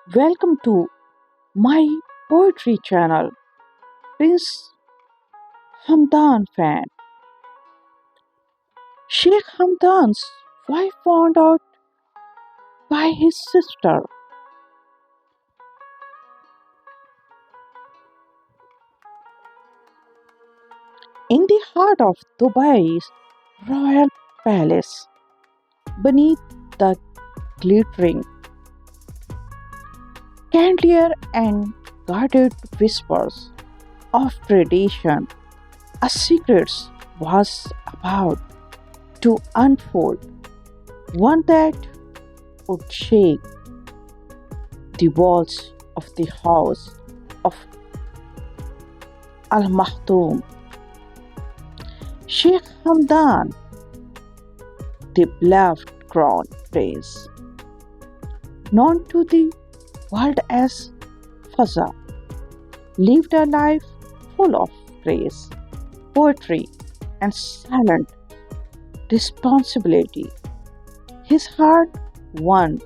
Welcome to my poetry channel, Prince Hamdan fan. Sheikh Hamdan's wife found out by his sister in the heart of Dubai's royal palace, beneath the glittering chandelier and guarded whispers of tradition. A secret was about to unfold, one that would shake the walls of the house of Al Mahtoum. Sheikh Hamdan, the beloved crown prince, known to the world as Fazza, lived a life full of grace, poetry, and silent responsibility. His heart, one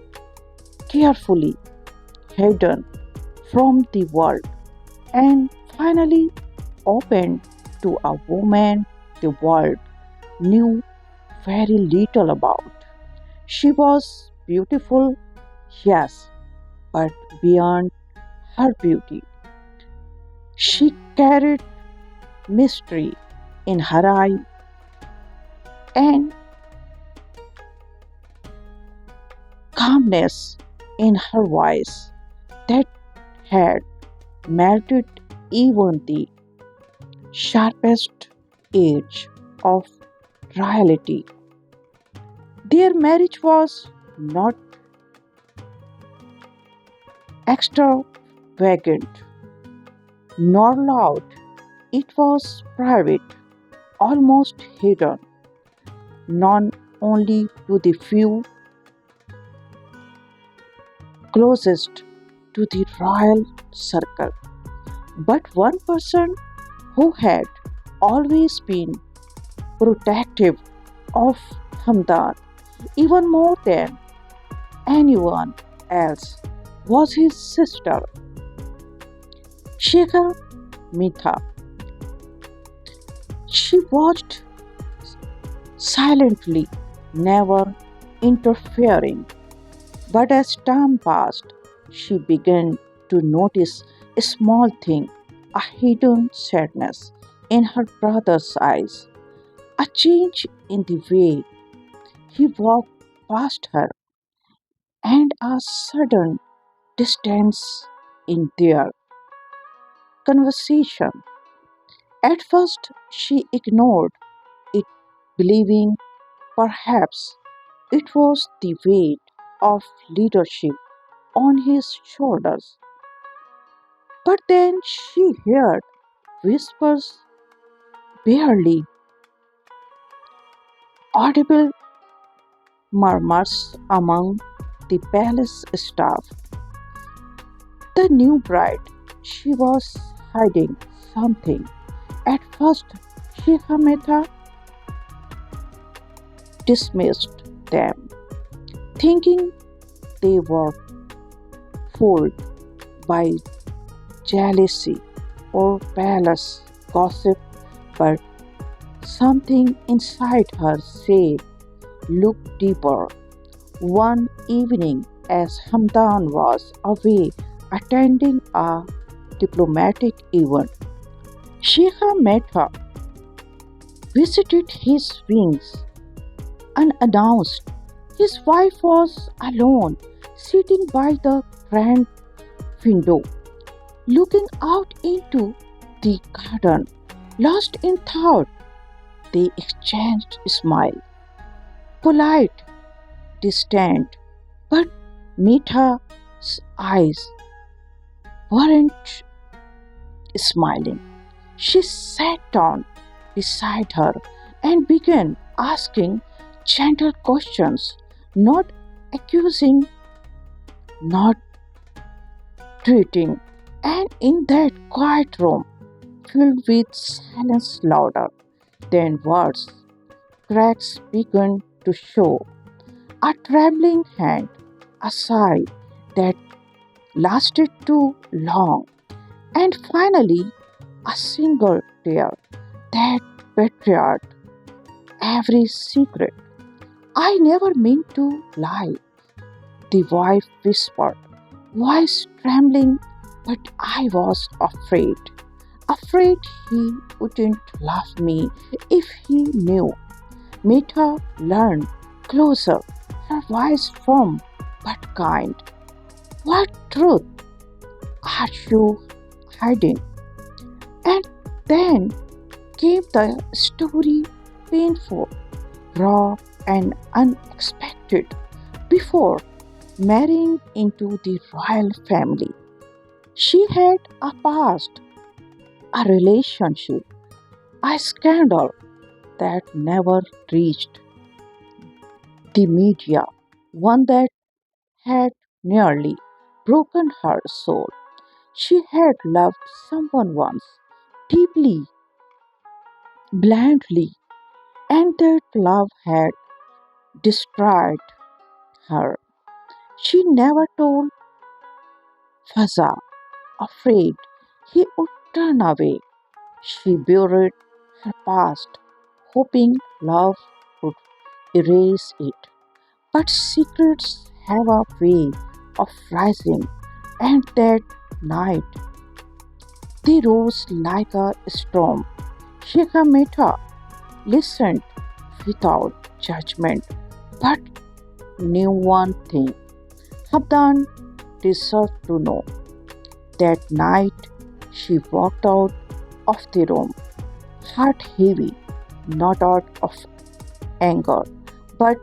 carefully hidden from the world, and finally opened to a woman the world knew very little about. She was beautiful, yes, but beyond her beauty, she carried mystery in her eye and calmness in her voice that had melted even the sharpest edge of reality. Their marriage was not extravagant nor loud, it was private, almost hidden, known only to the few closest to the royal circle. But one person who had always been protective of Hamdan, even more than anyone else, was his sister, Sheikh Mitha. She watched silently, never interfering. But as time passed, she began to notice a small thing, a hidden sadness in her brother's eyes, a change in the way he walked past her, and a sudden distance in their conversation. At first, she ignored it, believing perhaps it was the weight of leadership on his shoulders. But then she heard whispers, barely audible murmurs among the palace staff. The new bride, she was hiding something. At first, Sheikh Hamida dismissed them, thinking they were fooled by jealousy or palace gossip, but something inside her said, look deeper. One evening, as Hamdan was away attending a diplomatic event, Sheikha met her, visited his wings unannounced. His wife was alone, sitting by the grand window, looking out into the garden. Lost in thought, they exchanged a smile, polite, distant, but Mitha's eyes weren't smiling. She sat down beside her and began asking gentle questions, not accusing, not treating. And in that quiet room, filled with silence louder than words, cracks began to show. A trembling hand, a sigh that lasted too long, and finally, a single tear that betrayed every secret. I never meant to lie, the wife whispered, voice trembling, but I was afraid. Afraid he wouldn't love me if he knew. Meta leaned closer, her voice firm but kind. What truth are you hiding? And then came the story, painful, raw, and unexpected. Before marrying into the royal family, she had a past, a relationship, a scandal that never reached the media, one that had nearly broken her soul. She had loved someone once, deeply, blindly, and that love had destroyed her. She never told Fazza, afraid he would turn away. She buried her past, hoping love would erase it. But secrets have a way of rising, and that night they rose like a storm. Sheikh listened without judgment, but knew one thing. Hamdan deserved to know. That night she walked out of the room, heart heavy, not out of anger, but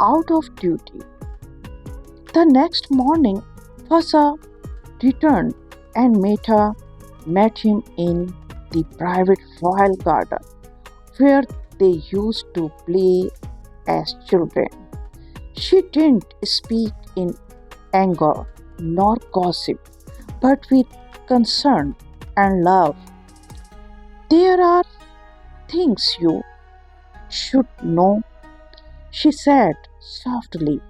out of duty. The next morning, Fazza returned and met him in the private royal garden where they used to play as children. She didn't speak in anger nor gossip, but with concern and love. There are things you should know, she said softly.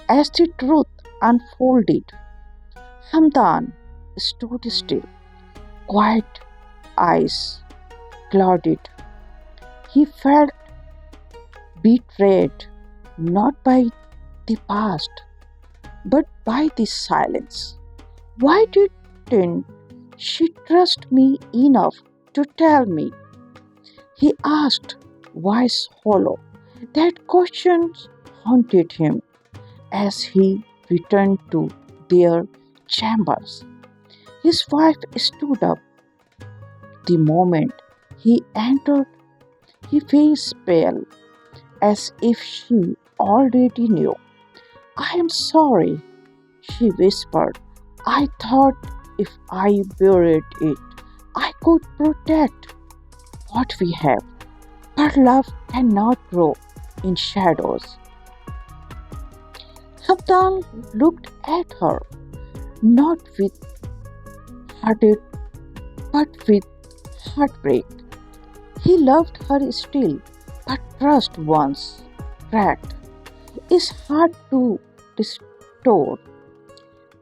As the truth unfolded, Hamdan stood still, quiet, eyes clouded. He felt betrayed not by the past but by the silence. Why didn't she trust me enough to tell me? He asked, voice hollow. That question haunted him as he returned to their chambers. His wife stood up the moment he entered, her face pale, as if she already knew. I am sorry, she whispered. I thought if I buried it, I could protect what we have. But love cannot grow in shadows. Hamdan looked at her, not with hearted, but with heartbreak. He loved her still, but trust once cracked is hard to restore.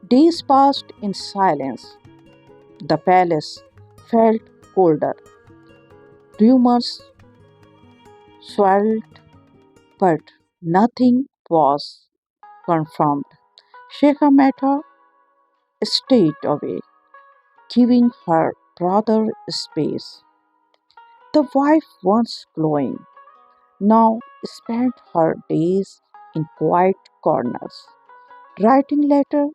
Days passed in silence. The palace felt colder. Rumors swirled, but nothing was confirmed. Sheikh stayed away, giving her brother space. The wife, once glowing, now spent her days in quiet corners, writing letters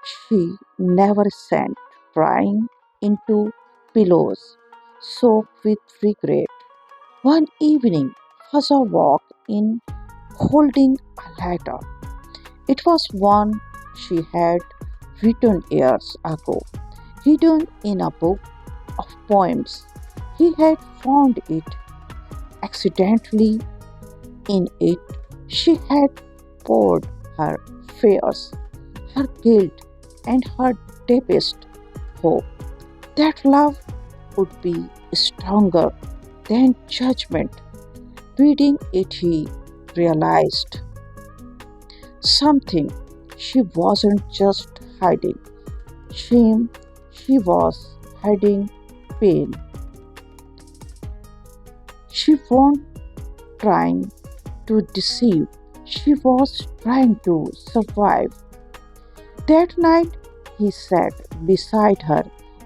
she never sent, crying into pillows, soaked with regret. One evening, Fazza walked in holding a letter. It was one she had written years ago, hidden in a book of poems. He had found it accidentally. In it, she had poured her fears, her guilt, and her deepest hope that love would be stronger than judgment. Reading it, he realized something. She wasn't just hiding shame, she was hiding pain. She wasn't trying to deceive, she was trying to survive. That night, he sat beside her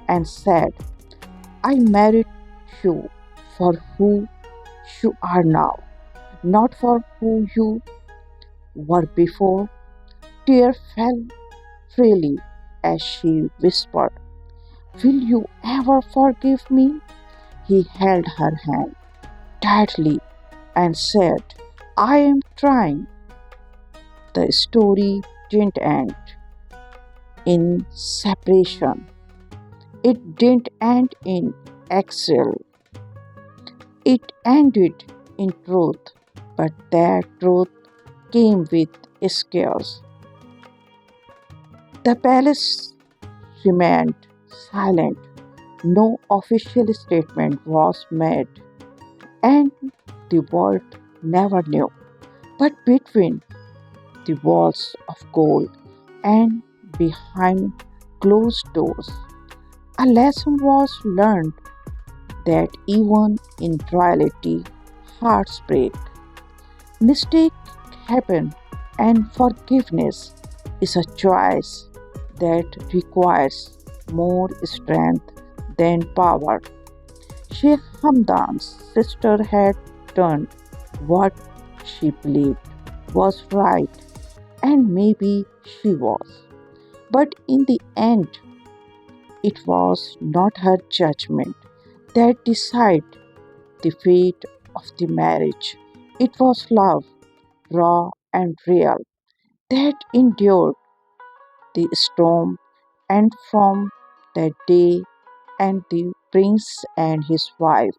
and said, I married you for who you are now, not for who you were before. Tears fell freely as she whispered, will you ever forgive me? He held her hand tightly and said, I am trying. The story didn't end in separation. It didn't end in exile. It ended in truth. But that truth came with scars. The palace remained silent. No official statement was made, and the world never knew. But between the walls of gold and behind closed doors, a lesson was learned that even in reality, hearts break, mistakes happen, and forgiveness is a choice that requires more strength than power. Sheikh Hamdan's sister had done what she believed was right, and maybe she was. But in the end, it was not her judgment that decided the fate of the marriage. It was love, raw and real, that endured the storm, and from that day and the prince and his wife,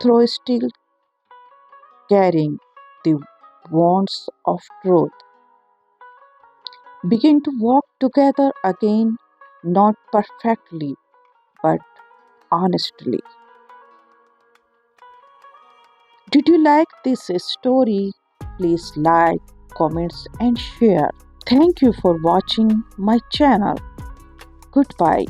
though still carrying the wands of truth, begin to walk together again, not perfectly, but honestly. Did you like this story? Please like, comments, and share. Thank you for watching my channel. Goodbye.